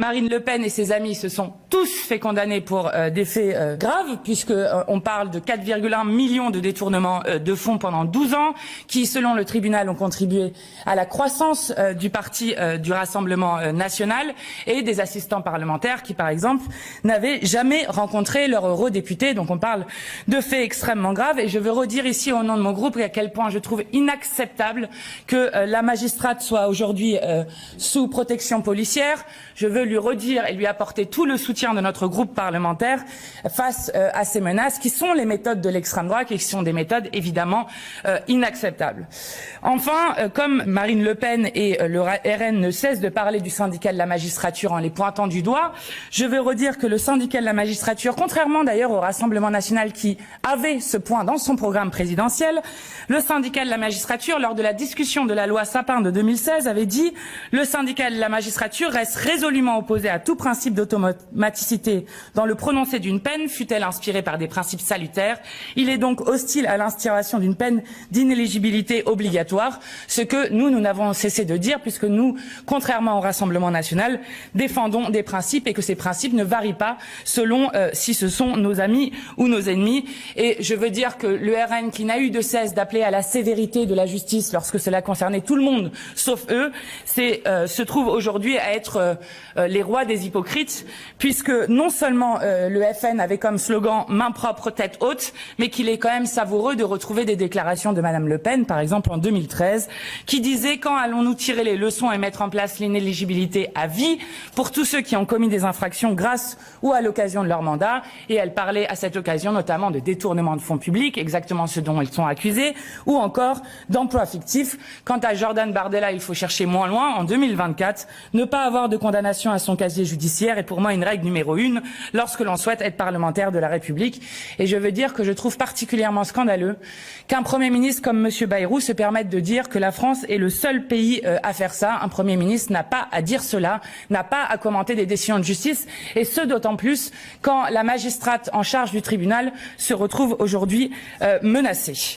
Marine Le Pen et ses amis se sont tous fait condamner pour des faits graves, puisque on parle de 4,1 millions de détournements de fonds pendant 12 ans, qui, selon le tribunal, ont contribué à la croissance du parti du Rassemblement national, et des assistants parlementaires qui, par exemple, n'avaient jamais rencontré leur eurodéputé. Donc on parle de faits extrêmement graves, et je veux redire ici au nom de mon groupe à quel point je trouve inacceptable que la magistrate soit aujourd'hui sous protection policière. Je veux lui redire et lui apporter tout le soutien de notre groupe parlementaire face à ces menaces qui sont les méthodes de l'extrême droite et qui sont des méthodes évidemment inacceptables. Enfin, comme Marine Le Pen et le RN ne cessent de parler du syndicat de la magistrature en les pointant du doigt, je veux redire que le syndicat de la magistrature, contrairement d'ailleurs au Rassemblement national qui avait ce point dans son programme présidentiel, le syndicat de la magistrature, lors de la discussion de la loi Sapin de 2016, avait dit « Le syndicat de la magistrature reste résolument opposé à tout principe d'automaticité dans le prononcé d'une peine, fût-elle inspirée par des principes salutaires. Il est donc hostile à l'instauration d'une peine d'inéligibilité obligatoire », ce que nous n'avons cessé de dire, puisque nous, contrairement au Rassemblement national, défendons des principes et que ces principes ne varient pas selon si ce sont nos amis ou nos ennemis. Et je veux dire que le RN, qui n'a eu de cesse d'appeler à la sévérité de la justice lorsque cela concernait tout le monde, sauf eux, se trouve aujourd'hui à être les rois des hypocrites, puisque non seulement le FN avait comme slogan « main propre, tête haute », mais qu'il est quand même savoureux de retrouver des déclarations de Madame Le Pen, par exemple en 2013, qui disait « Quand allons-nous tirer les leçons et mettre en place l'inéligibilité à vie pour tous ceux qui ont commis des infractions grâce ou à l'occasion de leur mandat ?» Et elle parlait à cette occasion notamment de détournement de fonds publics, exactement ce dont ils sont accusés, ou encore d'emploi fictif. Quant à Jordan Bardella, il faut chercher moins loin. En 2024, ne pas avoir de condamnation à son casier judiciaire est pour moi une règle numéro 1 lorsque l'on souhaite être parlementaire de la République. Et je veux dire que je trouve particulièrement scandaleux qu'un Premier ministre comme M. Bayrou se permette de dire que la France est le seul pays à faire ça. Un Premier ministre n'a pas à dire cela, n'a pas à commenter des décisions de justice, et ce d'autant plus quand la magistrate en charge du tribunal se retrouve aujourd'hui menacée.